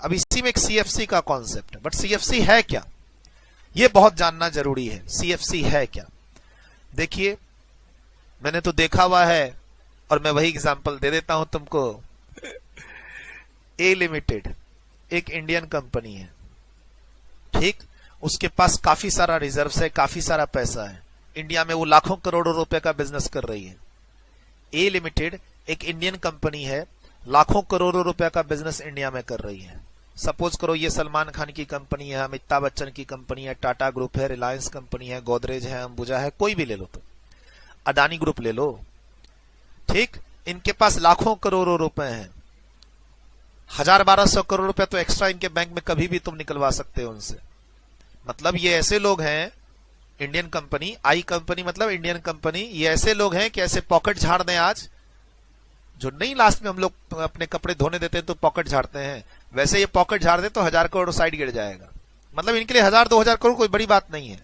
अब इसी में एक सीएफसी का कॉन्सेप्ट है, बट सीएफसी है क्या, ये बहुत जानना जरूरी है। सीएफसी है क्या? देखिए, मैंने तो देखा हुआ है और मैं वही एग्जांपल दे देता हूं तुमको। ए लिमिटेड एक इंडियन कंपनी है, ठीक, उसके पास काफी सारा रिजर्व्स है, काफी सारा पैसा है, इंडिया में वो लाखों करोड़ों रुपए का बिजनेस कर रही है। ए लिमिटेड एक इंडियन कंपनी है, लाखों करोड़ों रुपए का बिजनेस इंडिया में कर रही है। सपोज करो ये सलमान खान की कंपनी है, अमिताभ बच्चन की कंपनी है, टाटा ग्रुप है, रिलायंस कंपनी है, गोदरेज है, अंबुजा है, कोई भी ले लो, तो अडानी ग्रुप ले लो, ठीक। इनके पास लाखों करोड़ों रुपए हैं, 1000-1200 करोड़ रुपए तो एक्स्ट्रा इनके बैंक में कभी भी तुम निकलवा सकते हो उनसे। मतलब ये ऐसे लोग हैं, इंडियन कंपनी, आई कंपनी मतलब इंडियन कंपनी, ये ऐसे लोग हैं कि ऐसे पॉकेट झाड़ दें आज, जो नहीं लास्ट में हम लोग अपने कपड़े धोने देते हैं तो पॉकेट झाड़ते हैं, वैसे ये पॉकेट झाड़ दे तो 1000 करोड़ साइड गिर जाएगा। मतलब इनके लिए 1000-2000 करोड़ कोई बड़ी बात नहीं है।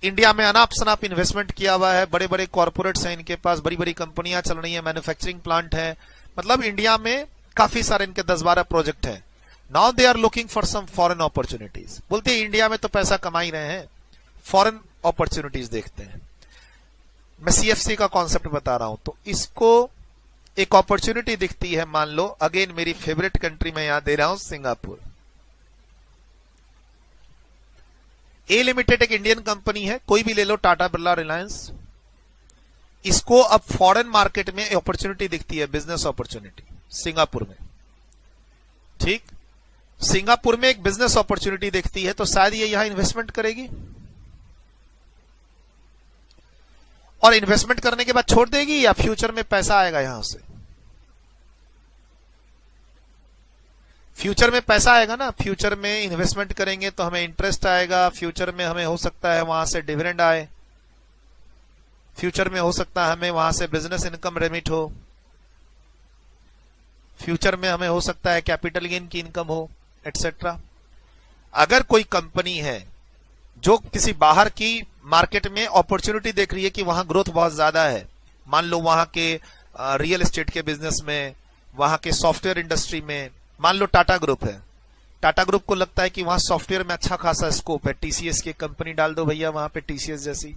इंडिया में अनाप शनाप इन्वेस्टमेंट किया हुआ है, बड़े बड़े कॉर्पोरेट्स हैं इनके पास, बड़ी बड़ी कंपनियां चल रही है, मैन्युफैक्चरिंग प्लांट है, मतलब इंडिया में काफी सारे इनके 10-12 प्रोजेक्ट है। Now they are looking for some foreign opportunities. बोलते हैं इंडिया में तो पैसा कमा ही रहे हैं, फॉरेन अपॉर्चुनिटीज देखते हैं। मैं सीएफसी का कॉन्सेप्ट बता रहा हूं, तो इसको एक अपॉर्चुनिटी दिखती है, मान लो अगेन मेरी फेवरेट कंट्री में यहां दे रहा हूं, सिंगापुर। ए लिमिटेड एक इंडियन कंपनी है, कोई भी ले लो, टाटा बिरला, रिलायंस। इसको अब फॉरेन मार्केट में अपॉर्चुनिटी दिखती है, बिजनेस अपॉर्चुनिटी सिंगापुर में, ठीक। सिंगापुर में एक बिजनेस अपॉर्चुनिटी दिखती है, तो शायद ये यहां इन्वेस्टमेंट करेगी, और इन्वेस्टमेंट करने के बाद छोड़ देगी, या फ्यूचर में पैसा आएगा यहां से? फ्यूचर में पैसा आएगा ना, फ्यूचर में इन्वेस्टमेंट करेंगे तो हमें इंटरेस्ट आएगा, फ्यूचर में हमें हो सकता है वहां से डिविडेंड आए, फ्यूचर में हो सकता है हमें वहां से बिजनेस इनकम रेमिट हो, फ्यूचर में हमें हो सकता है कैपिटल गेन की इनकम हो, एटसेट्रा। अगर कोई कंपनी है जो किसी बाहर की मार्केट में अपॉर्चुनिटी देख रही है कि वहां ग्रोथ बहुत ज्यादा है, मान लो वहां के रियल एस्टेट के बिजनेस में, वहां के सॉफ्टवेयर इंडस्ट्री में, मान लो टाटा ग्रुप है, टाटा ग्रुप को लगता है कि वहां सॉफ्टवेयर में अच्छा खासा स्कोप है, टीसीएस की कंपनी डाल दो भैया वहां पे, टीसीएस जैसी।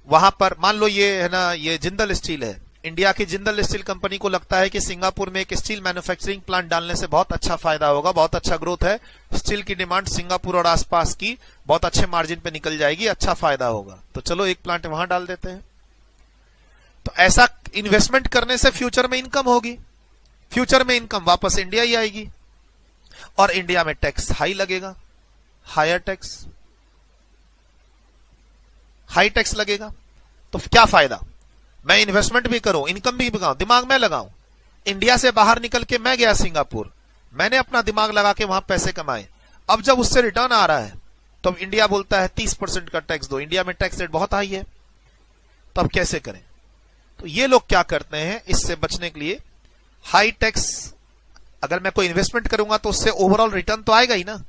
वहां पर मान लो ये है ना, ये जिंदल स्टील है, इंडिया की जिंदल स्टील कंपनी को लगता है कि सिंगापुर में एक स्टील मैन्युफैक्चरिंग प्लांट डालने से बहुत अच्छा फायदा होगा, बहुत अच्छा ग्रोथ है, स्टील की डिमांड सिंगापुर और आसपास की बहुत अच्छे मार्जिन पे निकल जाएगी, अच्छा फायदा होगा, तो चलो एक प्लांट वहां डाल देते हैं। तो ऐसा इन्वेस्टमेंट करने से फ्यूचर में इनकम होगी, फ्यूचर में इनकम वापस इंडिया ही आएगी, और इंडिया में टैक्स हाई लगेगा, हायर टैक्स, हाई टैक्स लगेगा। तो क्या फायदा? मैं इन्वेस्टमेंट भी करूं, इनकम भी लगाऊं, दिमाग में लगाऊं। इंडिया से बाहर निकल के मैं गया सिंगापुर, मैंने अपना दिमाग लगा के वहां पैसे कमाए, अब जब उससे रिटर्न आ रहा है तो अब इंडिया बोलता है 30% का टैक्स दो, इंडिया में टैक्स रेट बहुत हाई है, तो अब कैसे करें? तो ये लोग क्या करते हैं, इससे बचने के लिए हाई टैक्स, अगर मैं कोई इन्वेस्टमेंट करूंगा तो उससे ओवरऑल रिटर्न तो आएगा ही ना,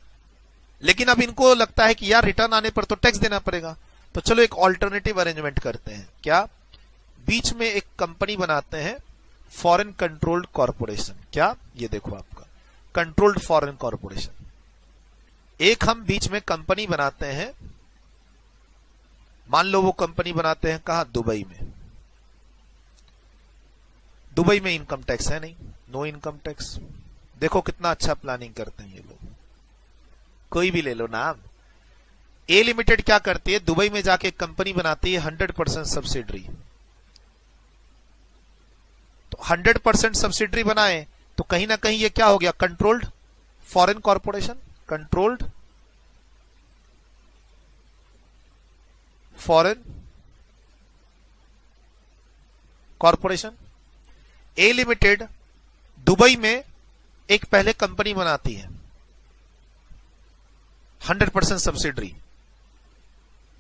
लेकिन अब इनको लगता है कि यार रिटर्न आने पर तो टैक्स देना पड़ेगा, तो चलो एक ऑल्टरनेटिव अरेंजमेंट करते हैं। क्या? बीच में एक कंपनी बनाते हैं, फॉरेन कंट्रोल्ड कॉर्पोरेशन। क्या? ये देखो आपका कंट्रोल्ड फॉरेन कॉर्पोरेशन। एक हम बीच में कंपनी बनाते हैं, मान लो वो कंपनी बनाते हैं कहां? दुबई में। दुबई में इनकम टैक्स है नहीं, नो इनकम टैक्स। देखो कितना अच्छा प्लानिंग करते हैं ये लोग, कोई भी ले लो नाम। ए लिमिटेड क्या करती है, दुबई में जाके कंपनी बनाती है 100% सब्सिडरी। तो 100% सब्सिडरी बनाए तो कहीं ना कहीं ये क्या हो गया? Controlled foreign corporation, controlled foreign corporation. A limited Dubai में एक पहले कंपनी बनाती है 100% सब्सिडरी,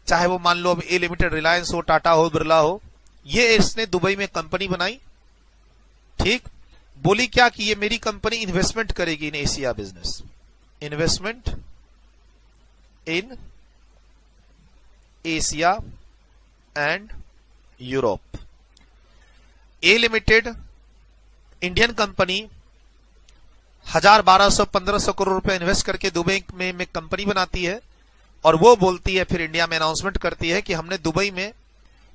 चाहे वो मान लो अब ए लिमिटेड रिलायंस हो, टाटा हो, बिरला हो, ये इसने दुबई में कंपनी बनाई, ठीक। बोली क्या कि ये मेरी कंपनी इन्वेस्टमेंट करेगी in Asia business, investment in Asia and Europe. A limited Indian company 1000, 1200, 1500 crore रुपए इन्वेस्ट करके दुबई में कंपनी बनाती है और वो बोलती है, फिर इंडिया में अनाउंसमेंट करती है कि हमने दुबई में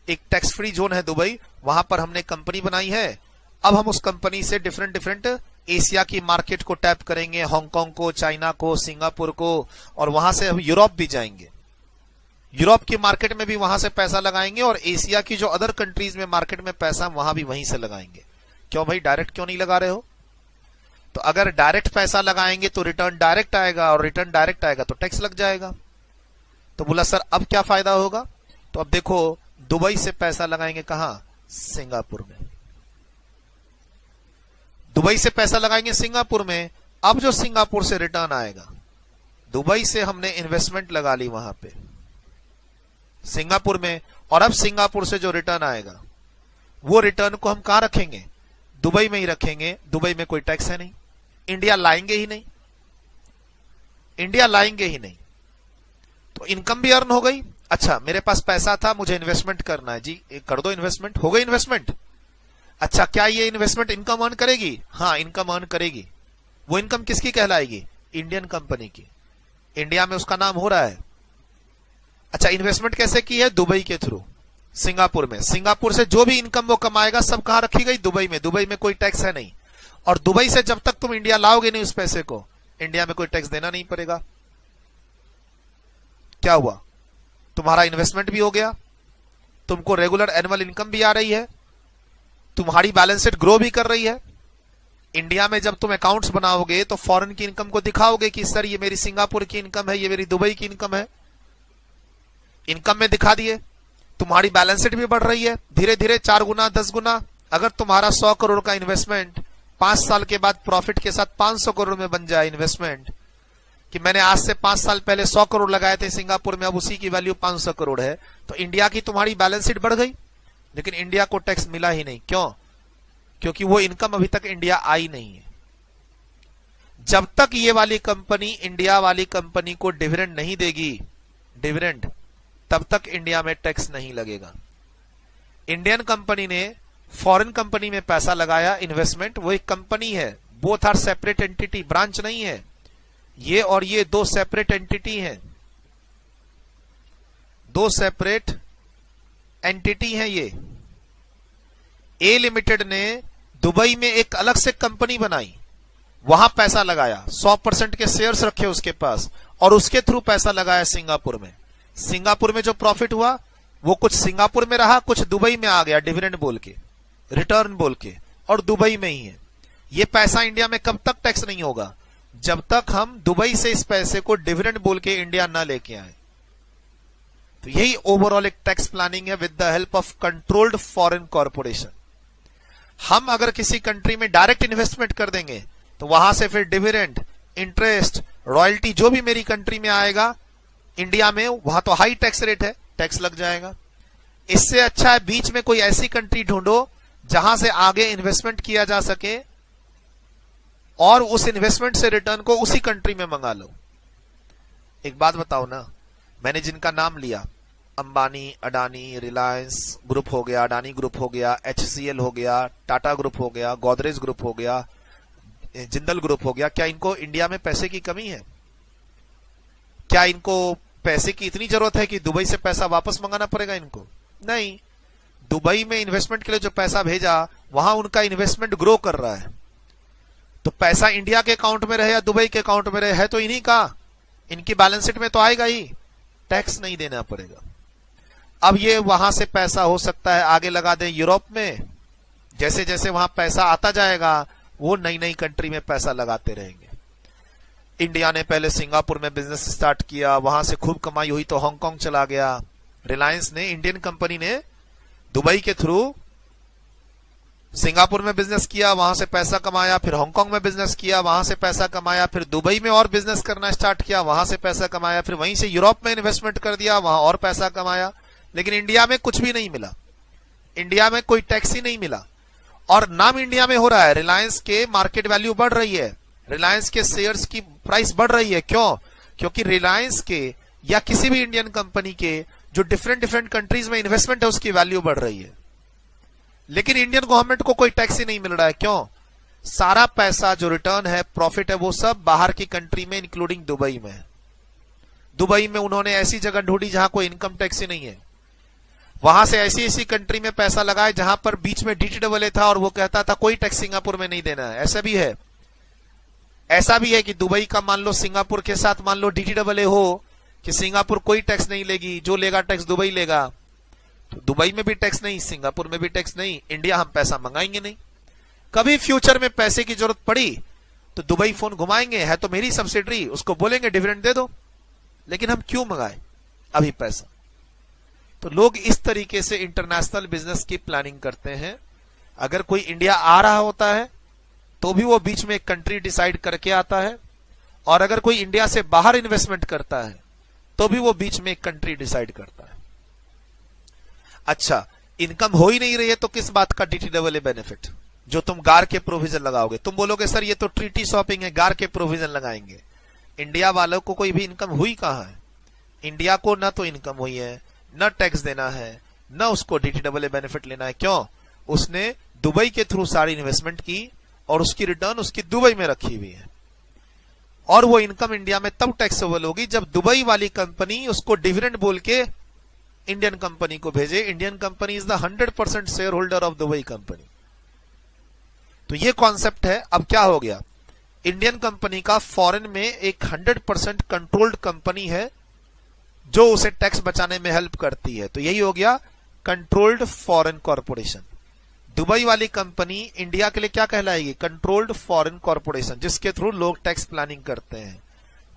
एक टैक्स फ्री जोन है दुबई, वहां पर हमने कंपनी बनाई है। अब हम उस कंपनी से डिफरेंट डिफरेंट एशिया की मार्केट को टैप करेंगे, हांगकांग को, चाइना को, सिंगापुर को, और वहां से हम यूरोप भी जाएंगे। यूरोप की मार्केट में भी वहां से पैसा लगाएंगे और एशिया की जो अदर कंट्रीज में मार्केट में पैसा वहां भी वहीं से लगाएंगे। क्यों भाई, डायरेक्ट क्यों नहीं लगा रहे हो? तो अगर डायरेक्ट पैसा लगाएंगे तो रिटर्न डायरेक्ट आएगा, और रिटर्न डायरेक्ट आएगा तो टैक्स लग जाएगा। तो बोला सर अब क्या फायदा होगा? तो अब देखो, दुबई से पैसा लगाएंगे कहां? सिंगापुर में। दुबई से पैसा लगाएंगे सिंगापुर में। अब जो सिंगापुर से रिटर्न आएगा, दुबई से हमने इन्वेस्टमेंट लगा ली वहां पे सिंगापुर में, और अब सिंगापुर से जो रिटर्न आएगा वो रिटर्न को हम कहां रखेंगे? दुबई में ही रखेंगे। दुबई में कोई टैक्स है नहीं, इंडिया लाएंगे ही नहीं, इंडिया लाएंगे ही नहीं, तो इनकम भी अर्न हो गई। अच्छा, मेरे पास पैसा था, मुझे इन्वेस्टमेंट करना है, जी कर दो इन्वेस्टमेंट, हो गई इन्वेस्टमेंट। अच्छा, क्या ये इन्वेस्टमेंट इनकम अर्न करेगी? हाँ, इनकम अर्न करेगी। वो इनकम किसकी कहलाएगी? इंडियन कंपनी की। इंडिया में उसका नाम हो रहा है। अच्छा, इन्वेस्टमेंट कैसे की है? दुबई के थ्रू, सिंगापुर में। सिंगापुर से जो भी इनकम वो कमाएगा सब कहां रखी गई? दुबई में। दुबई में कोई टैक्स है नहीं, और दुबई से जब तक तुम इंडिया लाओगे नहीं उस पैसे को, इंडिया में कोई टैक्स देना नहीं पड़ेगा। क्या हुआ? तुम्हारा इन्वेस्टमेंट भी हो गया, तुमको रेगुलर एनुअल इनकम भी आ रही है, तुम्हारी बैलेंस शीट ग्रो भी कर रही है। इंडिया में जब तुम अकाउंट्स बनाओगे तो फॉरेन की इनकम को दिखाओगे कि सर ये मेरी सिंगापुर की इनकम है, ये मेरी दुबई की इनकम है। इनकम में दिखा दिए, तुम्हारी बैलेंस शीट भी बढ़ रही है धीरे धीरे, 4 गुना 10 गुना। अगर तुम्हारा 100 करोड़ का इन्वेस्टमेंट 5 साल के बाद प्रॉफिट के साथ 500 करोड़ में बन जाए इन्वेस्टमेंट, कि मैंने आज से 5 साल पहले 100 करोड़ लगाए थे सिंगापुर में, अब उसी की वैल्यू 500 करोड़ है, तो इंडिया की तुम्हारी बैलेंस शीट बढ़ गई, लेकिन इंडिया को टैक्स मिला ही नहीं। क्यों? क्योंकि वो इनकम अभी तक इंडिया आई नहीं है। जब तक ये वाली कंपनी इंडिया वाली कंपनी को डिविडेंड नहीं देगी, डिविडेंड, तब तक इंडिया में टैक्स नहीं लगेगा। इंडियन कंपनी ने फॉरेन कंपनी में पैसा लगाया, इन्वेस्टमेंट, वो एक कंपनी है, both are separate entity, branch नहीं है। ये और ये 2 सेपरेट एंटिटी हैं, 2 सेपरेट एंटिटी हैं ये। ए लिमिटेड ने दुबई में एक अलग से कंपनी बनाई, वहां पैसा लगाया, 100% के शेयर्स रखे उसके पास, और उसके थ्रू पैसा लगाया सिंगापुर में। सिंगापुर में जो प्रॉफिट हुआ वो कुछ सिंगापुर में रहा, कुछ दुबई में आ गया डिविडेंड बोल के, रिटर्न बोल के, और दुबई में ही है। ये पैसा इंडिया में कब तक टैक्स नहीं होगा? जब तक हम दुबई से इस पैसे को डिविडेंड बोल के इंडिया ना लेके आए। तो यही ओवरऑल एक टैक्स प्लानिंग है with the help of controlled foreign corporation. हम अगर किसी कंट्री में डायरेक्ट इन्वेस्टमेंट कर देंगे तो वहां से फिर डिविडेंड, इंटरेस्ट, रॉयल्टी जो भी मेरी कंट्री में आएगा इंडिया में, वहां तो हाई टैक्स रेट है, टैक्स लग जाएगा। इससे अच्छा है बीच में कोई ऐसी कंट्री ढूंढो जहां से आगे इन्वेस्टमेंट किया जा सके और उस इन्वेस्टमेंट से रिटर्न को उसी कंट्री में मंगा लो। एक बात बताओ ना, मैंने जिनका नाम लिया, अंबानी, अडानी, रिलायंस ग्रुप हो गया, अडानी ग्रुप हो गया, HCL हो गया, टाटा ग्रुप हो गया, गोदरेज ग्रुप हो गया, जिंदल ग्रुप हो गया, क्या इनको इंडिया में पैसे की कमी है? क्या इनको पैसे की इतनी जरूरत है कि दुबई से पैसा वापस मंगाना पड़ेगा इनको? नहीं। दुबई में इन्वेस्टमेंट के लिए जो पैसा भेजा, वहां उनका इन्वेस्टमेंट ग्रो कर रहा है, तो पैसा इंडिया के अकाउंट में रहे या दुबई के अकाउंट में रहे, है तो इन्हीं का, इनकी बैलेंस शीट में तो आएगा ही, टैक्स नहीं देना पड़ेगा। अब ये वहां से पैसा हो सकता है आगे लगा दें यूरोप में, जैसे जैसे वहां पैसा आता जाएगा वो नई नई कंट्री में पैसा लगाते रहेंगे। इंडिया ने पहले सिंगापुर में बिजनेस स्टार्ट किया, वहां से खूब कमाई हुई तो हांगकांग चला गया। रिलायंस ने, इंडियन कंपनी ने दुबई के थ्रू सिंगापुर में बिजनेस किया, वहां से पैसा कमाया, फिर हांगकांग में बिजनेस किया, वहां से पैसा कमाया, फिर दुबई में और बिजनेस करना स्टार्ट किया, वहां से पैसा कमाया, फिर वहीं से यूरोप में इन्वेस्टमेंट कर दिया, वहां और पैसा कमाया। लेकिन इंडिया में कुछ भी नहीं मिला, इंडिया में कोई टैक्स ही नहीं मिला, और नाम इंडिया में हो रहा है। रिलायंस के मार्केट वैल्यू बढ़ रही है, रिलायंस के शेयर्स की प्राइस बढ़ रही है। क्यों? क्योंकि रिलायंस के या किसी भी इंडियन कंपनी के जो डिफरेंट डिफरेंट कंट्रीज में इन्वेस्टमेंट है उसकी वैल्यू बढ़ रही है, लेकिन इंडियन गवर्नमेंट को कोई टैक्स ही नहीं मिल रहा है। क्यों? सारा पैसा जो रिटर्न है, प्रॉफिट है, वो सब बाहर की कंट्री में इंक्लूडिंग दुबई में है। दुबई में उन्होंने ऐसी जगह ढूंढी जहां कोई इनकम टैक्स ही नहीं है। वहां से ऐसी ऐसी कंट्री में पैसा लगाए जहां पर बीच में DTAA था और वो कहता था कोई टैक्स सिंगापुर में नहीं देना है। ऐसा भी है। ऐसा भी है कि दुबई का मान लो सिंगापुर के साथ मान लो DTAA हो कि सिंगापुर कोई टैक्स नहीं लेगी, जो लेगा टैक्स दुबई लेगा। तो दुबई में भी टैक्स नहीं, सिंगापुर में भी टैक्स नहीं, इंडिया हम पैसा मंगाएंगे नहीं। कभी फ्यूचर में पैसे की जरूरत पड़ी तो दुबई फोन घुमाएंगे, है तो मेरी सब्सिडरी, उसको बोलेंगे डिविडेंड दे दो, लेकिन हम क्यों मंगाए अभी पैसा। तो लोग इस तरीके से इंटरनेशनल बिजनेस की प्लानिंग करते हैं। अगर कोई इंडिया आ रहा होता है तो भी वो बीच में एक कंट्री डिसाइड करके आता है, और अगर कोई इंडिया से बाहर इन्वेस्टमेंट करता है तो भी वो बीच में एक कंट्री डिसाइड करता है। अच्छा, इनकम हो ही नहीं रही है तो किस बात का DTAA बेनिफिट, जो तुम गार के प्रोविजन लगाओगे। तुम बोलोगे सर ये तो ट्रीटी शॉपिंग है, गार के प्रोविजन लगाएंगे। इंडिया वालों को कोई भी इनकम हुई कहां है? इंडिया को ना तो इनकम हुई है, न टैक्स देना है, न उसको DTAA बेनिफिट लेना है। क्यों? उसने दुबई के थ्रू सारी इन्वेस्टमेंट की और उसकी रिटर्न उसकी दुबई में रखी हुई है, और वो इनकम इंडिया में तब टैक्सेबल होगी जब दुबई वाली कंपनी उसको डिविडेंड बोल के इंडियन कंपनी को भेजे। Indian company is the 100% share holder of Dubai company. तो ये कॉन्सेप्ट है। अब क्या हो गया, इंडियन कंपनी का फॉरेन में एक 100% कंट्रोल्ड कंपनी है जो उसे टैक्स बचाने में हेल्प करती है। तो यही हो गया कंट्रोल्ड फॉरेन कॉर्पोरेशन। दुबई वाली कंपनी इंडिया के लिए क्या कहलाएगी? कंट्रोल्ड फॉरेन कॉर्पोरेशन, जिसके थ्रू लोग टैक्स प्लानिंग करते हैं।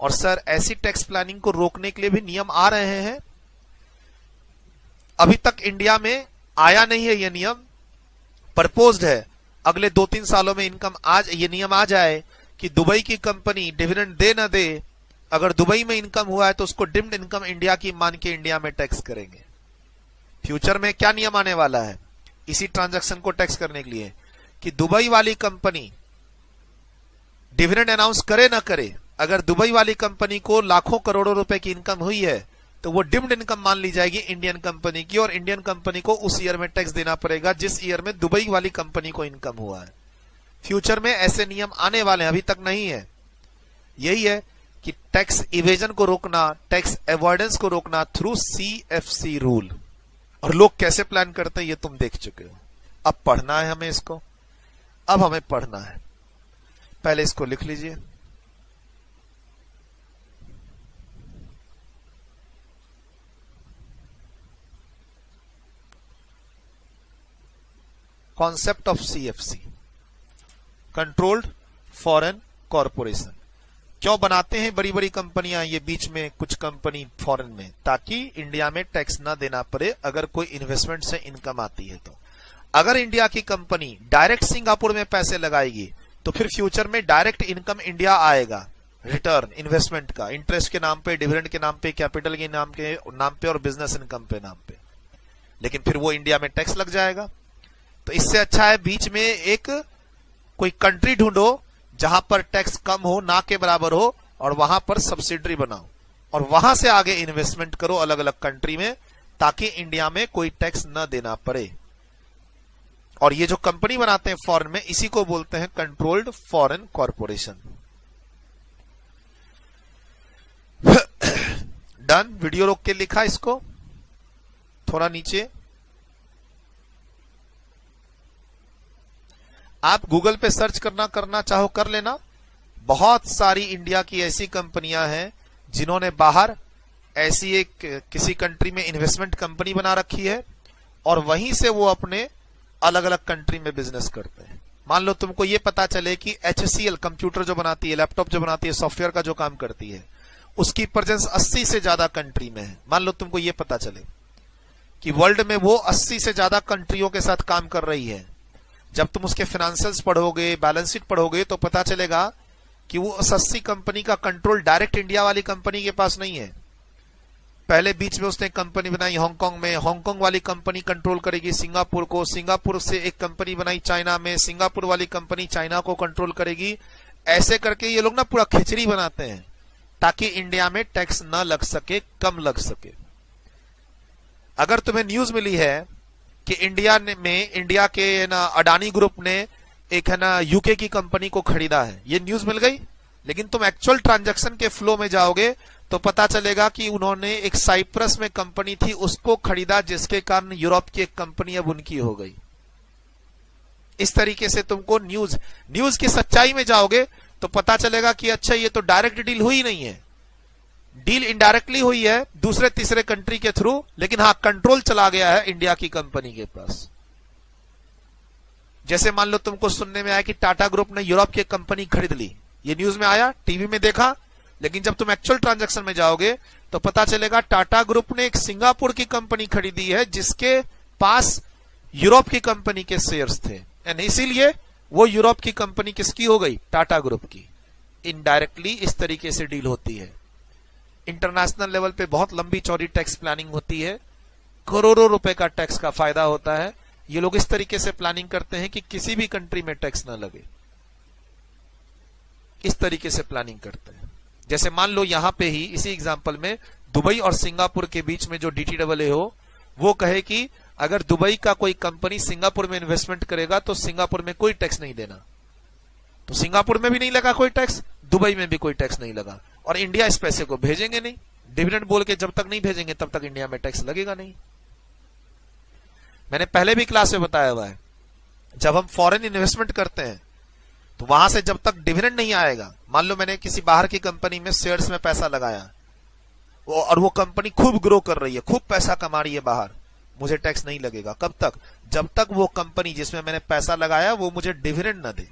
और सर ऐसी टैक्स प्लानिंग को रोकने के लिए भी नियम आ रहे हैं। अभी तक इंडिया में आया नहीं है ये नियम, प्रपोज्ड है। अगले 2-3 सालों में ये नियम आ जाए कि दुबई की कंपनी डिविडेंड दे ना दे, अगर दुबई में इनकम हुआ है तो उसको डिम्ड इनकम इंडिया की मान के इंडिया में टैक्स करेंगे। फ्यूचर में क्या नियम आने वाला है इसी ट्रांजैक्शन को टैक्स करने के लिए, कि दुबई वाली कंपनी डिविडेंड अनाउंस करे ना करे, अगर दुबई वाली कंपनी को लाखों करोड़ों रुपए की इनकम हुई है तो वो डिम्ड इनकम मान ली जाएगी इंडियन कंपनी की, और इंडियन कंपनी को उस ईयर में टैक्स देना पड़ेगा जिस ईयर में दुबई वाली कंपनी को इनकम हुआ है। फ्यूचर में ऐसे नियम आने वाले हैं, अभी तक नहीं है। यही है कि टैक्स इवेजन को रोकना, टैक्स अवॉइडेंस को रोकना थ्रू CFC रूल। और लोग कैसे प्लान करते हैं ये तुम देख चुके हो। अब पढ़ना है हमें इसको, अब हमें पढ़ना है। पहले इसको लिख लीजिए। Concept of CFC, controlled foreign corporation. क्यों बनाते हैं बड़ी बड़ी कंपनियां ये बीच में कुछ कंपनी फॉरेन में? ताकि इंडिया में टैक्स ना देना पड़े अगर कोई इन्वेस्टमेंट से इनकम आती है। तो अगर इंडिया की कंपनी डायरेक्ट सिंगापुर में पैसे लगाएगी तो फिर फ्यूचर में डायरेक्ट इनकम इंडिया आएगा, रिटर्न इन्वेस्टमेंट का, इंटरेस्ट के नाम पे, डिविडेंड के नाम पे, कैपिटल के नाम पे और बिजनेस इनकम पे नाम पे। लेकिन फिर वो इंडिया में टैक्स लग जाएगा। तो इससे अच्छा है बीच में एक कोई कंट्री ढूंढो जहां पर टैक्स कम हो, ना के बराबर हो, और वहां पर सब्सिडरी बनाओ और वहां से आगे इन्वेस्टमेंट करो अलग अलग कंट्री में, ताकि इंडिया में कोई टैक्स न देना पड़े। और ये जो कंपनी बनाते हैं फॉरेन में, इसी को बोलते हैं controlled foreign corporation. Done. Video रोक के लिखा इसको थोड़ा नीचे। आप गूगल पे सर्च करना चाहो कर लेना। बहुत सारी इंडिया की ऐसी कंपनियां हैं जिन्होंने बाहर ऐसी एक किसी कंट्री में इन्वेस्टमेंट कंपनी बना रखी है और वहीं से वो अपने अलग अलग कंट्री में बिजनेस करते हैं। मान लो तुमको ये पता चले कि HCL कंप्यूटर जो बनाती है, लैपटॉप जो बनाती है, सॉफ्टवेयर का जो काम करती है, उसकी प्रेजेंस 80 से ज्यादा कंट्री में है। मान लो तुमको ये पता चले कि वर्ल्ड में वो 80 से ज्यादा कंट्रियों के साथ काम कर रही है। जब तुम उसके फाइनेंशियल्स पढ़ोगे, बैलेंस शीट पढ़ोगे, तो पता चलेगा कि वो 80 कंपनी का कंट्रोल डायरेक्ट इंडिया वाली कंपनी के पास नहीं है। पहले बीच में उसने कंपनी बनाई हांगकांग में, हांगकांग वाली कंपनी कंट्रोल करेगी सिंगापुर को, सिंगापुर से एक कंपनी बनाई चाइना में, सिंगापुर वाली कंपनी चाइना को कंट्रोल करेगी। ऐसे करके ये लोग ना पूरा खिचड़ी बनाते हैं ताकि इंडिया में टैक्स न लग सके, कम लग सके। अगर तुम्हें न्यूज मिली है कि इंडिया के ना अडानी ग्रुप ने एक है ना यूके की कंपनी को खरीदा है, ये न्यूज मिल गई। लेकिन तुम एक्चुअल ट्रांजैक्शन के फ्लो में जाओगे तो पता चलेगा कि उन्होंने एक साइप्रस में कंपनी थी उसको खरीदा, जिसके कारण यूरोप की एक कंपनी अब उनकी हो गई। इस तरीके से तुमको न्यूज की सच्चाई में जाओगे तो पता चलेगा कि अच्छा ये तो डायरेक्ट डील हुई नहीं है, डील इनडायरेक्टली हुई है दूसरे तीसरे कंट्री के थ्रू, लेकिन हाँ कंट्रोल चला गया है इंडिया की कंपनी के पास। जैसे मान लो तुमको सुनने में आया कि टाटा ग्रुप ने यूरोप की एक कंपनी खरीद ली, ये न्यूज में आया, टीवी में देखा, लेकिन जब तुम एक्चुअल ट्रांजैक्शन में जाओगे तो पता चलेगा टाटा ग्रुप ने एक सिंगापुर की कंपनी खरीदी है जिसके पास यूरोप की कंपनी के शेयर्स थे, एंड इसीलिए वो यूरोप की कंपनी किसकी हो गई, टाटा ग्रुप की। इनडायरेक्टली इस तरीके से डील होती है। इंटरनेशनल लेवल पे बहुत लंबी चौड़ी टैक्स प्लानिंग होती है, करोड़ों रुपए का टैक्स का फायदा होता है। ये लोग इस तरीके से प्लानिंग करते हैं कि किसी भी कंट्री में टैक्स ना लगे, इस तरीके से प्लानिंग करते हैं। जैसे मान लो यहां पे ही इसी एग्जांपल में दुबई और सिंगापुर के बीच में जो DTAA हो, वो कहे कि अगर दुबई का कोई कंपनी सिंगापुर में इन्वेस्टमेंट करेगा तो सिंगापुर में कोई टैक्स नहीं देना, तो सिंगापुर में भी नहीं लगा कोई टैक्स, दुबई में भी कोई टैक्स नहीं लगा, और इंडिया इस पैसे को भेजेंगे नहीं। डिविडेंड बोल के जब तक नहीं भेजेंगे तब तक इंडिया में टैक्स लगेगा नहीं। मैंने पहले भी क्लास में बताया हुआ है, जब हम फॉरेन इन्वेस्टमेंट करते हैं तो वहां से जब तक डिविडेंड नहीं आएगा, मान लो मैंने किसी बाहर की कंपनी में शेयर्स में पैसा लगाया और वो कंपनी खूब ग्रो कर रही है, खूब पैसा कमा रही है बाहर, मुझे टैक्स नहीं लगेगा। कब तक, जब तक वो कंपनी जिसमें मैंने पैसा लगाया वो मुझे डिविडेंड ना दे।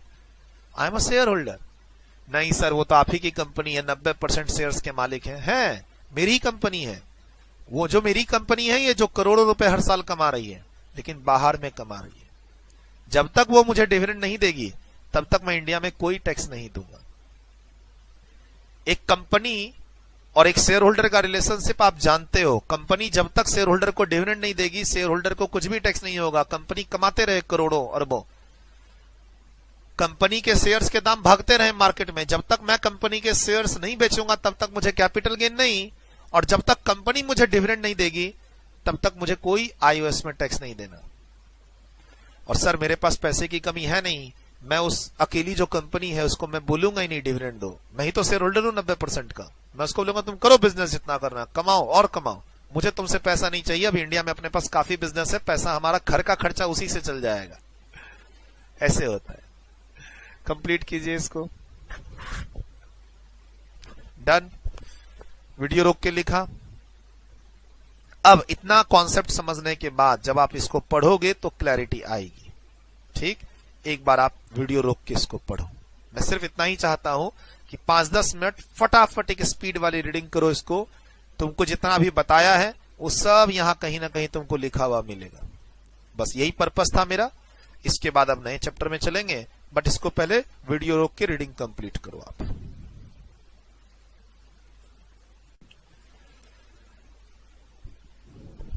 I am a shareholder. नहीं सर वो तो आप ही की कंपनी है, 90% शेयर्स के मालिक हैं, मेरी कंपनी है। वो जो मेरी कंपनी है ये जो करोड़ों रुपए हर साल कमा रही है, लेकिन बाहर में कमा रही है, जब तक वो मुझे डिविडेंड नहीं देगी तब तक मैं इंडिया में कोई टैक्स नहीं दूंगा। एक कंपनी और एक शेयर होल्डर का रिलेशनशिप आप जानते हो। कंपनी जब तक शेयर होल्डर को डिविडेंड नहीं देगी, शेयर होल्डर को कुछ भी टैक्स नहीं होगा, कंपनी कमाते रहे करोड़ों अरबों, कंपनी के शेयर्स के दाम भागते रहे मार्केट में, जब तक मैं कंपनी के शेयर्स नहीं बेचूंगा तब तक मुझे कैपिटल गेन नहीं, और जब तक कंपनी मुझे डिविडेंड नहीं देगी तब तक मुझे कोई IOS में टैक्स नहीं देना। और सर मेरे पास पैसे की कमी है नहीं, मैं उस अकेली जो कंपनी है उसको मैं बोलूंगा ही नहीं डिविडेंड दो, मैं ही तो शेयर होल्डर हूं 90% का, मैं उसको बोलूंगा तुम करो बिजनेस जितना करना, कमाओ और कमाओ, मुझे तुमसे पैसा नहीं चाहिए। अभी इंडिया में अपने पास काफी बिजनेस है, पैसा हमारा घर का खर्चा उसी से चल जाएगा। ऐसे होता है। कंप्लीट कीजिए इसको। डन। वीडियो रोक के लिखा। अब इतना कॉन्सेप्ट समझने के बाद जब आप इसको पढ़ोगे तो क्लैरिटी आएगी। ठीक, एक बार आप वीडियो रोक के इसको पढ़ो। मैं सिर्फ इतना ही चाहता हूं कि 5-10 मिनट फटाफट एक स्पीड वाली रीडिंग करो इसको। तुमको जितना अभी बताया है वो सब यहां कहीं ना कहीं तुमको लिखा हुआ मिलेगा। बस यही पर्पस था मेरा। इसके बाद अब नए चैप्टर में चलेंगे, बट इसको पहले वीडियो रोक के रीडिंग कंप्लीट करो आप।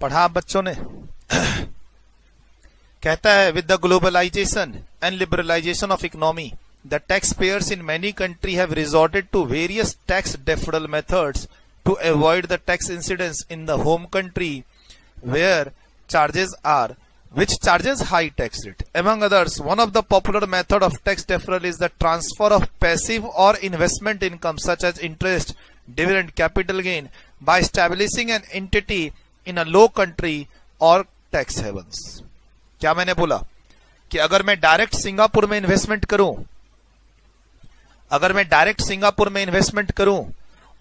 पढ़ा बच्चों ने? कहता है with the globalisation and liberalisation of economy the tax payers in many country have resorted to various tax deferral methods to avoid the tax incidence in the home country where charges are which charges high tax rate. Among others, one of the popular method of tax deferral is the transfer of passive or investment income such as interest, dividend, capital gain by establishing an entity in a low country or tax havens. क्या मैंने बोला कि अगर मैं direct Singapore में investment करूं,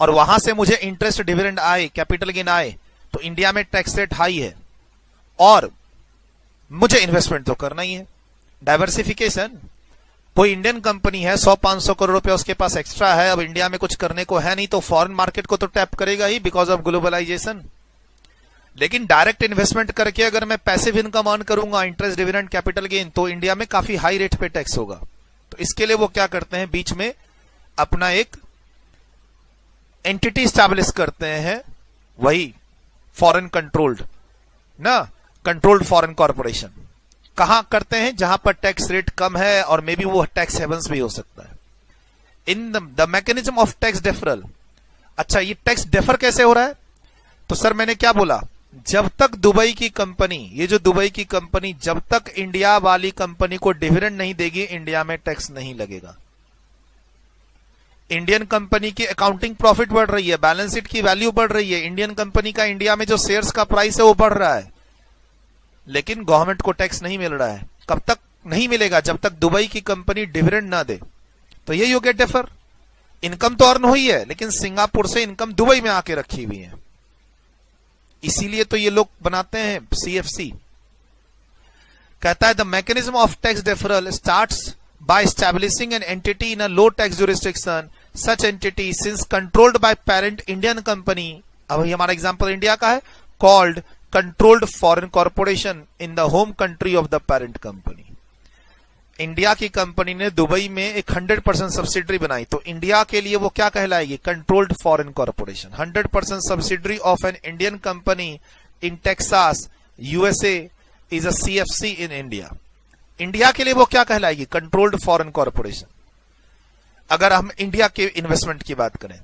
और वहां से मुझे इंटरेस्ट, डिविडेंड आए, कैपिटल गेन आए, तो इंडिया में टैक्स रेट हाई है और मुझे इन्वेस्टमेंट तो करना ही है। डाइवर्सिफिकेशन। कोई इंडियन कंपनी है, 100-500 करोड़ रुपए उसके पास एक्स्ट्रा है, अब इंडिया में कुछ करने को है नहीं, तो फॉरेन मार्केट को तो टैप करेगा ही बिकॉज ऑफ ग्लोबलाइजेशन। लेकिन डायरेक्ट इन्वेस्टमेंट करके अगर मैं पैसिव इनकम अर्न करूंगा, इंटरेस्ट, डिविडेंड, कैपिटल गेन, तो इंडिया में काफी हाई रेट पे टैक्स होगा। तो इसके लिए वो क्या करते हैं, बीच में अपना एक एंटिटी स्टैब्लिश करते हैं, वही फॉरेन कंट्रोल्ड ना, कंट्रोल्ड फॉरेन कॉर्पोरेशन। कहां करते हैं, जहां पर टैक्स रेट कम है और मे बी वो टैक्स हेवंस भी हो सकता है। In the mechanism of tax deferral. अच्छा, ये टैक्स डेफर कैसे हो रहा है? तो सर मैंने क्या बोला जब तक दुबई की कंपनी, ये जो दुबई की कंपनी, जब तक इंडिया वाली कंपनी को डिविडेंड नहीं देगी, इंडिया में टैक्स नहीं लगेगा। इंडियन कंपनी की अकाउंटिंग प्रॉफिट बढ़ रही है, बैलेंस शीट की वैल्यू बढ़ रही है, इंडियन कंपनी का इंडिया में जो शेयर्स का प्राइस है वो बढ़ रहा है, लेकिन गवर्नमेंट को टैक्स नहीं मिल रहा है। कब तक नहीं मिलेगा? जब तक दुबई की कंपनी डिविडेंड ना दे। तो ये यू गेट डिफर, इनकम तो अर्न हुई है, लेकिन सिंगापुर से इनकम दुबई में आके रखी हुई है। इसीलिए तो ये लोग बनाते हैं सीएफसी। कहता है the mechanism of tax deferral starts by establishing an entity in a low tax jurisdiction, such entity since controlled by parent Indian company, अब हमारा एग्जांपल इंडिया का है, called controlled foreign corporation in the home country of the parent company. India की company ने Dubai में एक 100% subsidiary बनाई, तो इंडिया के लिए वो क्या कहलाएगी? Controlled foreign corporation. 100% subsidiary of an Indian company in Texas USA is a CFC in India. India के लिए वो क्या कहलाएगी? Controlled foreign corporation. अगर हम इंडिया के इन्वेस्टमेंट की बात करें,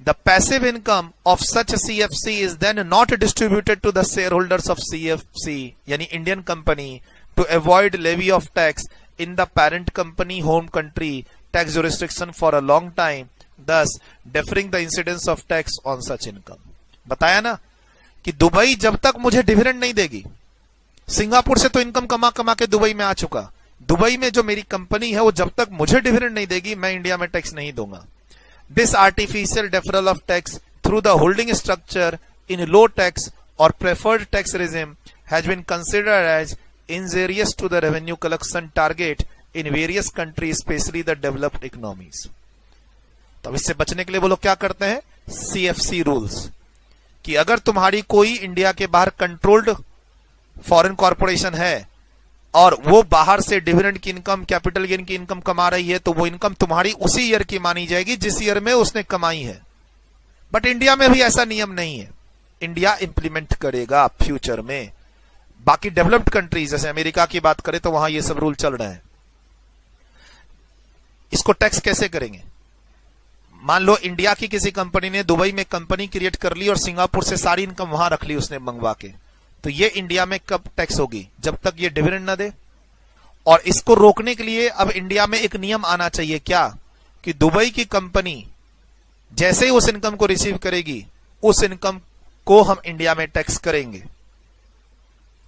the passive income of such CFC is then not distributed to the shareholders of CFC, यानी Indian company, to avoid levy of tax in the parent company home country tax jurisdiction for a long time, thus deferring the incidence of tax on such income। बताया ना कि Dubai जब तक मुझे dividend नहीं देगी, Singapore से तो इनकम कमा कमा के दुबई में आ चुका, दुबई में जो मेरी कंपनी है वो जब तक मुझे डिविडेंड नहीं देगी, मैं इंडिया में टैक्स नहीं दूंगा। This artificial deferral of tax through the holding structure in low tax और preferred tax regime has been considered as injurious to the revenue collection target in various countries, especially the developed economies। तो इससे बचने के लिए वो लोग क्या करते हैं? सीएफसी रूल्स, कि अगर तुम्हारी कोई इंडिया के बाहर कंट्रोल्ड फॉरेन कॉर्पोरेशन है और वो बाहर से डिविडेंड की इनकम, कैपिटल गेन की इनकम कमा रही है, तो वो इनकम तुम्हारी उसी ईयर की मानी जाएगी जिस ईयर में उसने कमाई है। बट इंडिया में भी ऐसा नियम नहीं है, इंडिया इंप्लीमेंट करेगा फ्यूचर में। बाकी डेवलप्ड कंट्रीज जैसे अमेरिका की बात करें तो वहां ये सब रूल चल रहे हैं। इसको टैक्स कैसे करेंगे? मान लो इंडिया की किसी कंपनी ने दुबई में कंपनी क्रिएट कर ली और सिंगापुर से सारी इनकम वहां रख ली उसने मंगवा के, तो ये इंडिया में कब टैक्स होगी? जब तक ये डिविडेंड ना दे। और इसको रोकने के लिए अब इंडिया में एक नियम आना चाहिए, क्या? कि दुबई की कंपनी जैसे ही उस इनकम को रिसीव करेगी, उस इनकम को हम इंडिया में टैक्स करेंगे,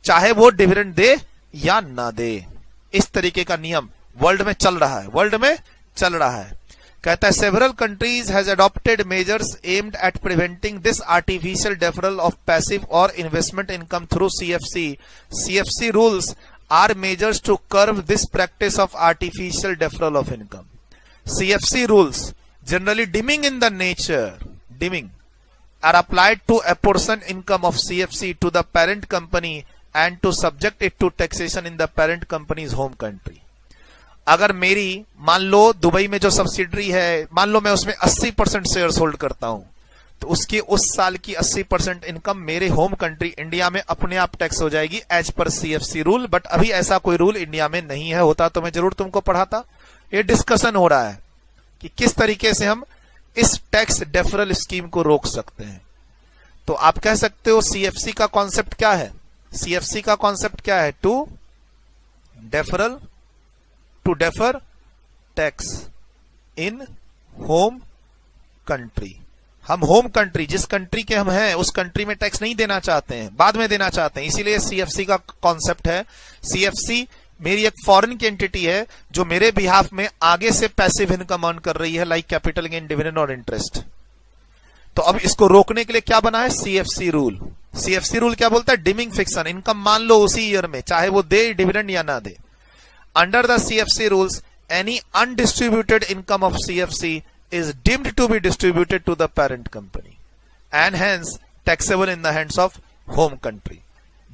चाहे वो डिविडेंड दे या ना दे। इस तरीके का नियम वर्ल्ड में चल रहा है, वर्ल्ड में चल रहा है। कहता है several countries has adopted measures aimed at preventing this artificial deferral of passive और investment income through CFC. CFC rules are measures to curb this practice of artificial deferral of income. CFC rules generally deeming in the nature, deeming are applied to apportion income of CFC to the parent company and to subject it to taxation in the parent company's home country। अगर मेरी मान लो Dubai में जो subsidiary है, मान लो मैं उसमें 80% shares hold करता हूं, तो उसकी उस साल की 80% इनकम मेरे होम कंट्री इंडिया में अपने आप टैक्स हो जाएगी as per CFC rule. But अभी ऐसा कोई रूल इंडिया में नहीं है, होता तो मैं जरूर तुमको पढ़ाता। ये डिस्कशन हो रहा है कि किस तरीके से हम इस टैक्स डेफरल स्कीम को रोक सकते हैं। तो आप कह सकते हो सीएफसी का कॉन्सेप्ट क्या है? सीएफसी का कॉन्सेप्ट क्या है? To defer tax in home country. हम होम कंट्री, जिस कंट्री के हम हैं उस कंट्री में टैक्स नहीं देना चाहते हैं, बाद में देना चाहते हैं, इसीलिए सीएफसी का कॉन्सेप्ट है। सीएफसी मेरी एक फॉरेन की एंटिटी है जो मेरे बिहाफ में आगे से पैसिव इनकम अर्न कर रही है, लाइक कैपिटल गेन, डिविडेंड और इंटरेस्ट। तो अब इसको रोकने के लिए क्या बना है? CFC rule. सीएफसी रूल क्या बोलता है? डिमिंग फिक्सन, इनकम मान लो उसी ईयर में, चाहे वो दे डिविडेंड या ना दे। Under the CFC rules any undistributed income of CFC is deemed to be distributed to the parent company and hence taxable in the hands of home country।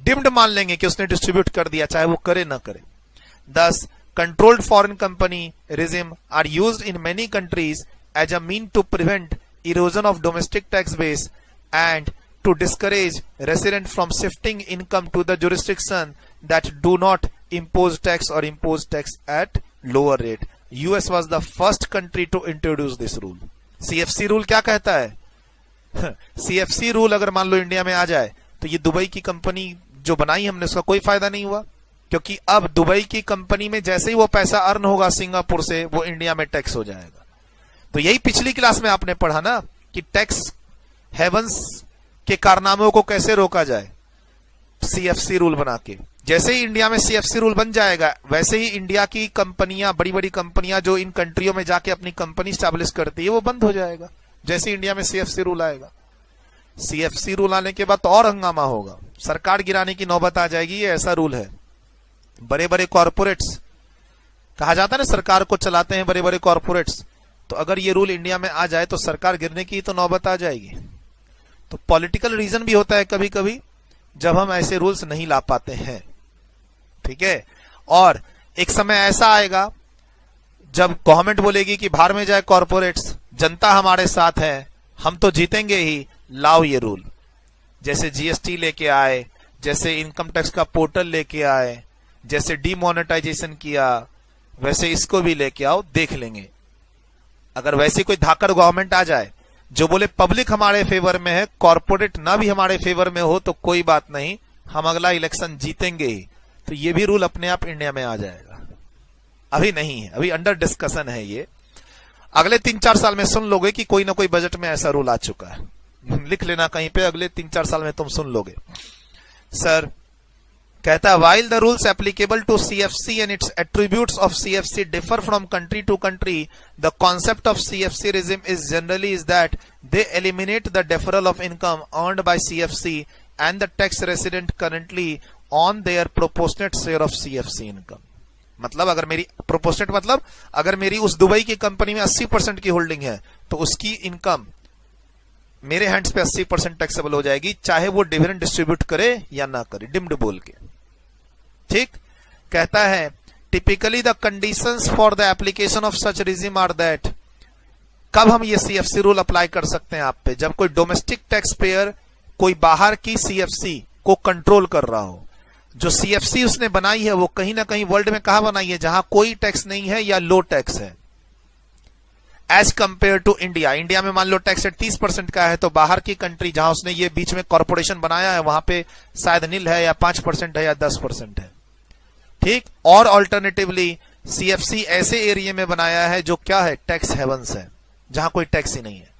Deemed मान लेंगे कि उसने डिस्ट्रीब्यूट कर दिया, चाहे वो करे ना करे। Thus controlled foreign company regime are used in many countries as a mean to prevent erosion of domestic tax base and to discourage resident from shifting income to the jurisdiction that do not impose tax or impose tax at lower rate। US was the first country to introduce this rule। CFC rule क्या कहता है? CFC rule अगर मान लो India में आ जाए तो ये Dubai की कंपनी जो बनाई हमने उसका कोई फायदा नहीं हुआ, क्योंकि अब दुबई की कंपनी में जैसे ही वो पैसा अर्न होगा सिंगापुर से, वो इंडिया में टैक्स हो जाएगा। तो यही पिछली क्लास में आपने पढ़ा ना कि टैक्स हेवंस के कारनामों को कैसे रोका जाए, सीएफसी रूल बना के। जैसे ही इंडिया में सीएफसी रूल बन जाएगा, वैसे ही इंडिया की कंपनियां, बड़ी बड़ी कंपनियां जो इन कंट्रियों में जाके अपनी कंपनी स्टैब्लिश करती है, वो बंद हो जाएगा जैसे इंडिया में सीएफसी रूल आएगा। सीएफसी रूल आने के बाद तो और हंगामा होगा, सरकार गिराने की नौबत आ जाएगी। ये ऐसा रूल है। बड़े बड़े कॉर्पोरेट्स, कहा जाता है ना सरकार को चलाते हैं बड़े बड़े कॉर्पोरेट्स, तो अगर ये रूल इंडिया में आ जाए तो सरकार गिरने की तो नौबत आ जाएगी। तो पॉलिटिकल रीजन भी होता है कभी कभी जब हम ऐसे रूल्स नहीं ला पाते हैं, ठीक है। और एक समय ऐसा आएगा जब गवर्नमेंट बोलेगी कि बाहर में जाए कॉर्पोरेट्स, जनता हमारे साथ है, हम तो जीतेंगे ही, लाओ ये रूल। जैसे जीएसटी लेके आए, जैसे इनकम टैक्स का पोर्टल लेके आए, जैसे डीमोनेटाइजेशन किया, वैसे इसको भी लेके आओ, देख लेंगे। अगर वैसे कोई धाकड़ गवर्नमेंट आ जाए जो बोले पब्लिक हमारे फेवर में है, कॉर्पोरेट ना भी हमारे फेवर में हो तो कोई बात नहीं, हम अगला इलेक्शन जीतेंगे ही, तो ये भी रूल अपने आप इंडिया में आ जाएगा। अभी नहीं है, अभी अंडर डिस्कशन है ये। अगले 3-4 साल में सुन लोगे कि कोई ना कोई बजट में ऐसा रूल आ चुका है, लिख लेना कहीं पे, अगले 3-4 साल में तुम सुन लोगे। सर कहता है while the rules applicable to CFC and its attributes of CFC differ from country to country, the concept of CFC regime is generally is that they eliminate the deferral of income earned by CFC and the tax resident currently on their proportionate share of CFC income। मतलब अगर मेरी proportionate, मतलब अगर मेरी उस Dubai की company में 80% की होल्डिंग है तो उसकी इनकम मेरे हैंड्स पे 80% टैक्सेबल हो जाएगी, चाहे वो डिविडेंड डिस्ट्रीब्यूट करे या ना करे, डिम्ड बोल के। ठीक। कहता है typically the conditions for the application of such regime are that, कब हम ये सीएफसी रूल अप्लाई कर सकते हैं आप पे, जब कोई डोमेस्टिक टैक्स पेयर कोई बाहर की सीएफसी को कंट्रोल कर रहा हो। जो सीएफसी उसने बनाई है वो कहीं ना कहीं वर्ल्ड में कहां बनाई है, जहां कोई टैक्स नहीं है या लो टैक्स है, as compare to India. India में मान लो टैक्स रेट 30% का है, तो बाहर की कंट्री जहां उसने ये बीच में कॉर्पोरेशन बनाया है वहां पे शायद नील है या 5% है या 10% है। ठीक। और ऑल्टरनेटिवली सीएफसी ऐसे एरिया में बनाया है जो क्या है, टैक्स हेवंस है, जहां कोई टैक्स ही नहीं है।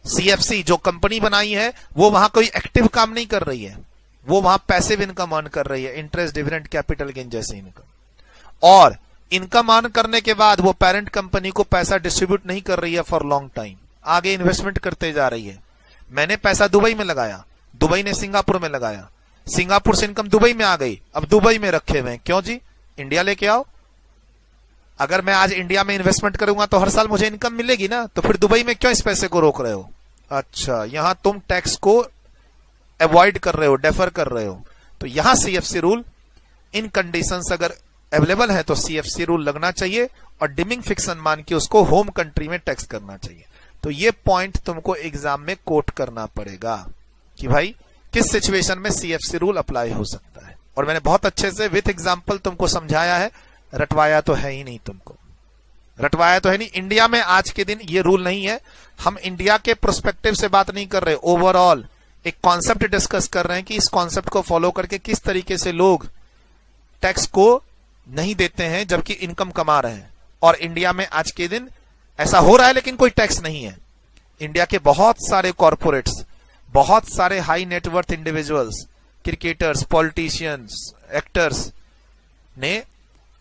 सीएफसी जो कंपनी बनाई है वो वहां कोई एक्टिव काम नहीं कर रही है, वो वहां पैसिव इनकम अर्न कर रही है, इंटरेस्ट, डिविडेंड, कैपिटल गेन जैसे इनकम। और इनकम अर्न करने के बाद वो पेरेंट कंपनी को पैसा डिस्ट्रीब्यूट नहीं कर रही है फॉर लॉन्ग टाइम, आगे इन्वेस्टमेंट करते जा रही है। मैंने पैसा दुबई में लगाया, दुबई ने सिंगापुर में लगाया, सिंगापुर से इनकम दुबई में आ गई, अब दुबई में रखे हुए हैं, क्यों जी, इंडिया लेके आओ। अगर मैं आज इंडिया में इन्वेस्टमेंट करूंगा तो हर साल मुझे इनकम मिलेगी ना, तो फिर दुबई में क्यों इस पैसे को रोक रहे हो। अच्छा, यहां तुम टैक्स को अवॉइड कर रहे हो, डेफर कर रहे हो। तो यहां सीएफसी रूल इन कंडीशंस अगर अवेलेबल है तो सीएफसी रूल लगना चाहिए, और डिमिंग फिक्सन मान के उसको होम कंट्री में टैक्स करना चाहिए। तो ये पॉइंट तुमको एग्जाम में कोट करना पड़ेगा कि भाई किस सिचुएशन में सीएफसी रूल अप्लाई हो सकता है। और मैंने बहुत अच्छे से विथ एग्जाम्पल तुमको समझाया है, रटवाया तो है ही नहीं, तुमको रटवाया तो है नहीं। इंडिया में आज के दिन ये रूल नहीं है, हम इंडिया के प्रोस्पेक्टिव से बात नहीं कर रहे, ओवरऑल एक कॉन्सेप्ट डिस्कस कर रहे हैं कि इस कॉन्सेप्ट को फॉलो करके किस तरीके से लोग टैक्स को नहीं देते हैं जबकि इनकम कमा रहे हैं। और इंडिया में आज के दिन ऐसा हो रहा है लेकिन कोई टैक्स नहीं है। इंडिया के बहुत सारे कॉर्पोरेट्स, बहुत सारे high net worth individuals, cricketers, politicians, actors ने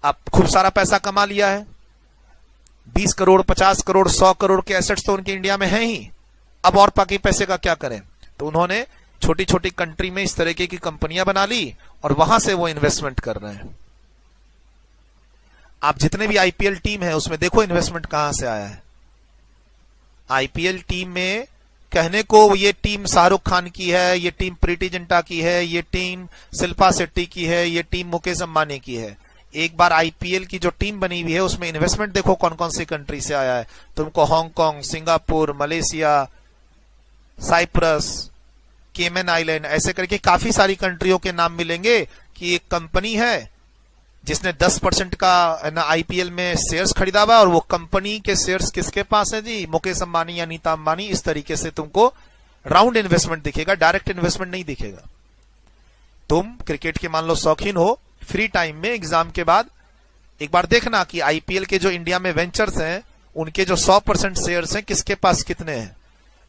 अब खूब सारा पैसा कमा लिया है। 20 करोड़, 50 करोड़, 100 करोड़ के एसेट्स तो उनके इंडिया में हैं ही। अब और बाकी पैसे का क्या करें, तो उन्होंने छोटी छोटी कंट्री में इस तरीके की कंपनियां बना ली और वहां से वो इन्वेस्टमेंट कर रहे हैं। आप जितने भी आईपीएल टीम है उसमें देखो इन्वेस्टमेंट कहां से आया है। आईपीएल टीम में कहने को ये टीम शाहरुख खान की है, ये टीम प्रीति जिंटा की है, ये टीम शिल्पा शेट्टी की है, ये टीम मुकेश अंबानी की है। एक बार आईपीएल की जो टीम बनी हुई है उसमें इन्वेस्टमेंट देखो कौन कौन सी कंट्री से आया है। तुमको हांगकांग, सिंगापुर, मलेशिया, साइप्रस, केमन आइलैंड, ऐसे करके काफी सारी कंट्रियों के नाम मिलेंगे कि एक कंपनी है जिसने 10% का आईपीएल में शेयर्स खरीदा हुआ, और वो कंपनी के शेयर्स किसके पास है जी, मुकेश अंबानी या नीता अंबानी। इस तरीके से तुमको राउंड इन्वेस्टमेंट दिखेगा, डायरेक्ट इन्वेस्टमेंट नहीं दिखेगा। तुम क्रिकेट के मान लो शौकीन हो, फ्री टाइम में एग्जाम के बाद एक बार देखना कि आईपीएल के जो इंडिया में वेंचर्स हैं उनके जो 100% शेयर्स हैं किसके पास कितने हैं।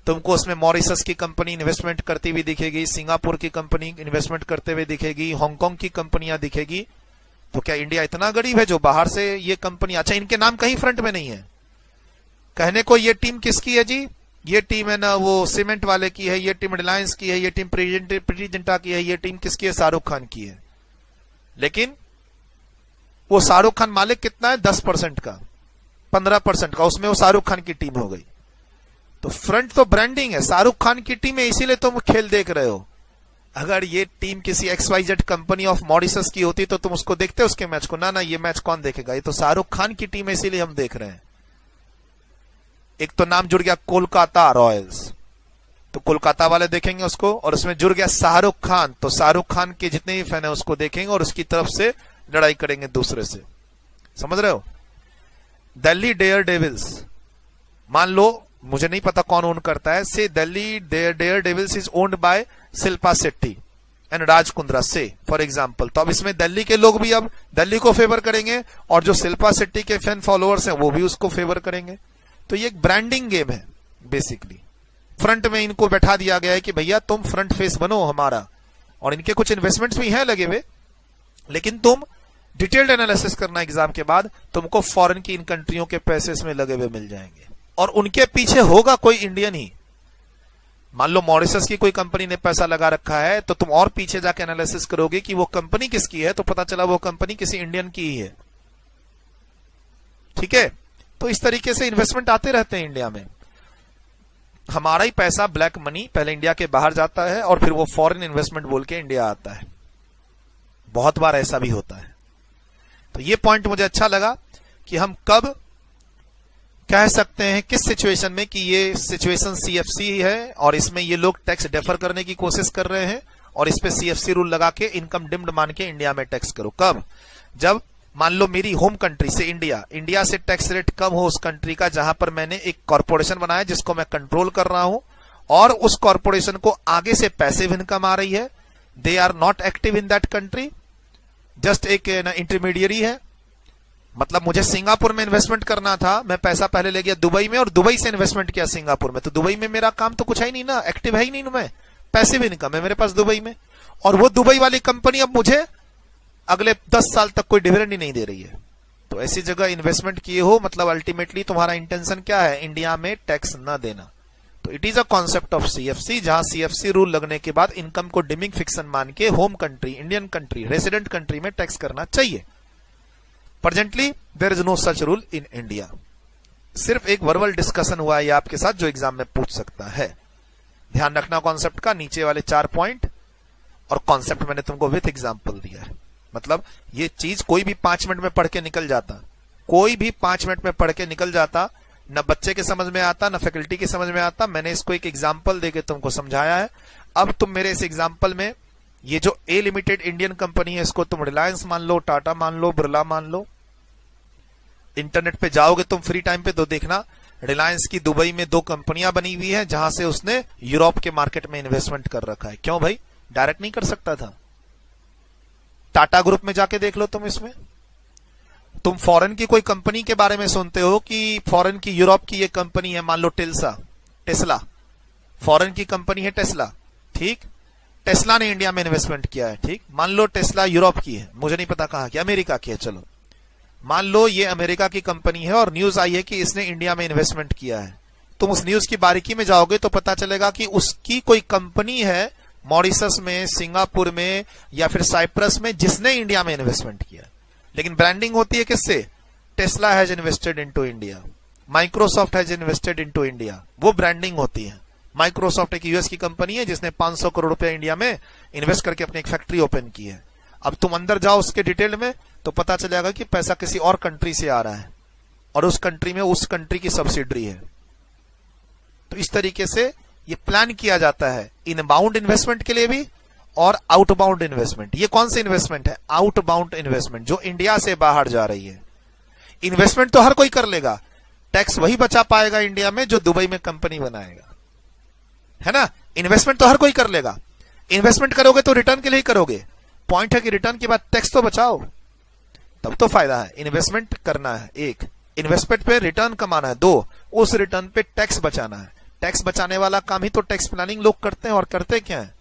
तुमको उसमें मॉरिशस की कंपनी इन्वेस्टमेंट करती हुई दिखेगी, सिंगापुर की कंपनी इन्वेस्टमेंट करते हुए दिखेगी, हांगकांग की कंपनियां दिखेगी। तो क्या इंडिया इतना गरीब है जो बाहर से ये कंपनी, अच्छा इनके नाम कहीं फ्रंट में नहीं है, कहने को ये टीम किसकी है जी, ये टीम है ना वो सीमेंट वाले की है, ये टीम रिलायंस की है, ये टीम प्रीति जिंटा की है, ये टीम किसकी है, शाहरुख खान की है। लेकिन वो शाहरुख खान मालिक कितना है, 10% का, 15% का, उसमें वो शाहरुख खान की टीम हो गई। तो फ्रंट तो ब्रांडिंग है, शाहरुख खान की टीम है, इसीलिए तुम खेल देख रहे हो। अगर ये टीम किसी XYZ कंपनी ऑफ मॉरिशस की होती तो तुम उसको देखते उसके मैच को, ना ये मैच कौन देखेगा, ये तो शाहरुख खान की टीम है इसीलिए हम देख रहे हैं। एक तो नाम जुड़ गया कोलकाता रॉयल्स, तो कोलकाता वाले देखेंगे उसको, और उसमें जुड़ गया शाहरुख खान, तो शाहरुख खान के जितने भी फैन है उसको देखेंगे और उसकी तरफ से लड़ाई करेंगे दूसरे से। समझ रहे हो। दिल्ली डेयर डेविल्स, मान लो मुझे नहीं पता कौन ओन करता है, से Delhi Daredevils is owned by Shilpa Shetty and Raj Kundra से फॉर एग्जांपल। तो अब इसमें दिल्ली के लोग भी अब दिल्ली को फेवर करेंगे और जो शिल्पा शेट्टी के फैन फॉलोअर्स हैं वो भी उसको फेवर करेंगे। तो ये एक ब्रांडिंग गेम है बेसिकली। फ्रंट में इनको बैठा दिया गया है कि भैया तुम फ्रंट फेस बनो हमारा, और इनके कुछ इन्वेस्टमेंट्स भी हैं लगे हुए, लेकिन तुम डिटेल्ड एनालिसिस करना एग्जाम के बाद, तुमको फॉरेन की इन कंट्रियों के पैसे इसमें लगे हुए मिल जाएंगे, और उनके पीछे होगा कोई इंडियन ही। मान लो मॉरिशस की कोई कंपनी ने पैसा लगा रखा है, तो तुम और पीछे जाके एनालिसिस करोगे कि वो कंपनी किसकी है, तो पता चला वो कंपनी किसी इंडियन की ही है। ठीक है। तो इस तरीके से इन्वेस्टमेंट आते रहते हैं इंडिया में। हमारा ही पैसा ब्लैक मनी पहले इंडिया के बाहर जाता है और फिर वो फॉरेन इन्वेस्टमेंट बोल के इंडिया आता है। बहुत बार ऐसा भी होता है। तो ये पॉइंट मुझे अच्छा लगा कि हम कब कह सकते हैं किस सिचुएशन में कि ये सिचुएशन CFC है और इसमें ये लोग टैक्स डेफर करने की कोशिश कर रहे हैं और इस पे CFC रूल लगा के इनकम डिम्ड मान के इंडिया में टैक्स करो। कब? जब मान लो मेरी होम कंट्री से इंडिया से टैक्स रेट कम हो उस कंट्री का जहां पर मैंने एक कॉर्पोरेशन बनाया जिसको मैं कंट्रोल कर रहा हूं, और उस कॉर्पोरेशन को आगे से पैसिव इनकम आ रही है, they are not active in that country, just एक इंटरमीडियरी है। मतलब मुझे सिंगापुर में इन्वेस्टमेंट करना था, मैं पैसा पहले ले गया दुबई में और दुबई से इन्वेस्टमेंट किया सिंगापुर में, तो दुबई में मेरा काम तो कुछ है ही नहीं ना, एक्टिव है ही नहीं, मैं पैसिव इनकम है मेरे पास दुबई में, और वो दुबई वाली कंपनी अब मुझे अगले 10 साल तक कोई डिविडेंड ही नहीं दे रही है। तो ऐसी जगह इन्वेस्टमेंट किए हो, मतलब अल्टीमेटली तुम्हारा इंटेंशन क्या है, इंडिया में टैक्स न देना। तो it is a concept of CFC, जहां CFC रूल लगने के बाद इनकम को डिमिंग फिक्सन मान के home country, Indian country, resident country में टैक्स करना चाहिए। Presently there is no such rule in India. सिर्फ एक वर्बल डिस्कशन हुआ है आपके साथ जो एग्जाम में पूछ सकता है। ध्यान रखना कॉन्सेप्ट का, नीचे वाले 4 पॉइंट, और कॉन्सेप्ट मैंने तुमको विथ एग्जाम्पल दिया है। मतलब ये चीज कोई भी 5 मिनट में पढ़ के निकल जाता, कोई भी 5 मिनट में पढ़ के निकल जाता, न बच्चे के समझ में आता न फैकल्टी के समझ में आता। मैंने इसको एक एग्जाम्पल देके तुमको समझाया है। अब तुम मेरे इस एग्जाम्पल में ये जो A लिमिटेड इंडियन कंपनी है, इसको तुम रिलायंस मान लो, टाटा मान लो, बिरला मान लो। इंटरनेट पे जाओगे तुम फ्री टाइम पे तो देखना, रिलायंस की दुबई में 2 कंपनियां बनी हुई है जहां से उसने यूरोप के मार्केट में इन्वेस्टमेंट कर रखा है। क्यों भाई? डायरेक्ट नहीं कर सकता था। टाटा ग्रुप में जाके देख लो तुम। इसमें तुम फॉरेन की कोई कंपनी के बारे में सुनते हो कि फॉरेन की, यूरोप की ये कंपनी है, मान लो टेस्ला, फॉरेन की कंपनी है टेस्ला, ठीक। टेस्ला ने इंडिया में इन्वेस्टमेंट किया है, ठीक। मान लो टेस्ला यूरोप की है, मुझे नहीं पता कहां की, अमेरिका की है, चलो मान लो ये अमेरिका की कंपनी है और न्यूज आई है कि इसने इंडिया में इन्वेस्टमेंट किया है। तुम उस न्यूज की बारीकी में जाओगे तो पता चलेगा कि उसकी कोई कंपनी है मॉरिशस में, सिंगापुर में या फिर साइप्रस में जिसने इंडिया में इन्वेस्टमेंट किया। लेकिन ब्रांडिंग होती है किससे? Tesla has invested into India, Microsoft has invested into India, वो ब्रांडिंग होती है। माइक्रोसॉफ्ट एक यूएस की कंपनी है जिसने 500 करोड़ रुपया इंडिया में इन्वेस्ट करके अपनी एक फैक्ट्री ओपन की है। अब तुम अंदर जाओ उसके डिटेल में तो पता चलेगा कि पैसा किसी और कंट्री से आ रहा है और उस कंट्री में उस कंट्री की सब्सिडरी है। तो इस तरीके से ये प्लान किया जाता है इनबाउंड इन्वेस्टमेंट के लिए भी और आउटबाउंड इन्वेस्टमेंट। ये कौन सी इन्वेस्टमेंट है? आउटबाउंड इन्वेस्टमेंट, जो इंडिया से बाहर जा रही है। इन्वेस्टमेंट तो हर कोई कर लेगा, टैक्स वही बचा पाएगा इंडिया में जो दुबई में कंपनी बनाएगा, है ना। इन्वेस्टमेंट तो हर कोई कर लेगा, इन्वेस्टमेंट करोगे तो रिटर्न के लिए ही करोगे। पॉइंट है कि रिटर्न के बाद टैक्स तो बचाओ, तब तो फायदा है। इन्वेस्टमेंट करना है, एक इन्वेस्टमेंट पे रिटर्न कमाना है, दो उस रिटर्न पे टैक्स बचाना है। टैक्स बचाने वाला काम ही तो टैक्स प्लानिंग लोग करते हैं। और करते क्या है,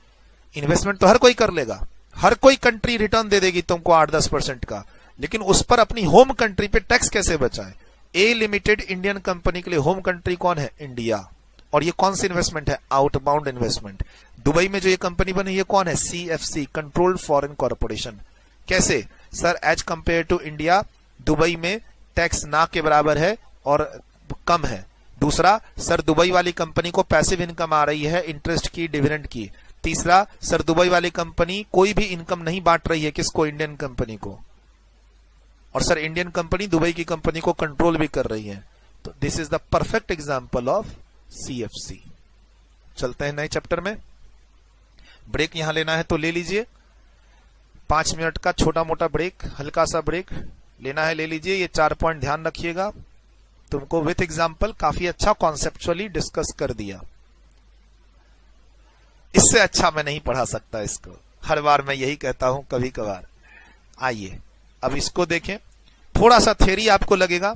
इन्वेस्टमेंट तो हर कोई कर लेगा, हर कोई कंट्री रिटर्न दे देगी तुमको 8-10% का, लेकिन उस पर अपनी होम कंट्री पे टैक्स कैसे बचाए। ए लिमिटेड इंडियन कंपनी के लिए होम कंट्री कौन है, इंडिया। और ये कौन सी इन्वेस्टमेंट है, आउटबाउंड इन्वेस्टमेंट। दुबई में जो ये कंपनी बनी ये कौन है, CFC, कंट्रोल्ड फॉरेन कॉर्पोरेशन। कैसे sir, as compare to India Dubai में टैक्स ना के बराबर है और कम है। दूसरा, सर दुबई वाली कंपनी को पैसिव इनकम आ रही है, इंटरेस्ट की, डिविडेंड की। तीसरा, सर दुबई वाली कंपनी कोई भी इनकम नहीं बांट रही है, किसको, इंडियन कंपनी को। और सर इंडियन कंपनी दुबई की कंपनी को कंट्रोल भी कर रही है। तो this is the perfect example of CFC। चलते हैं नए चैप्टर में। ब्रेक यहां लेना है तो ले लीजिए, 5 मिनट का छोटा मोटा ब्रेक, हल्का सा ब्रेक लेना है, ले लीजिए। ये 4 पॉइंट ध्यान रखिएगा। तुमको विथ एग्जांपल काफी अच्छा कॉन्सेप्चुअली डिस्कस कर दिया। इससे अच्छा मैं नहीं पढ़ा सकता इसको, हर बार मैं यही कहता हूं, कभी कभार। आइए अब इसको देखें। थोड़ा सा थ्योरी आपको लगेगा,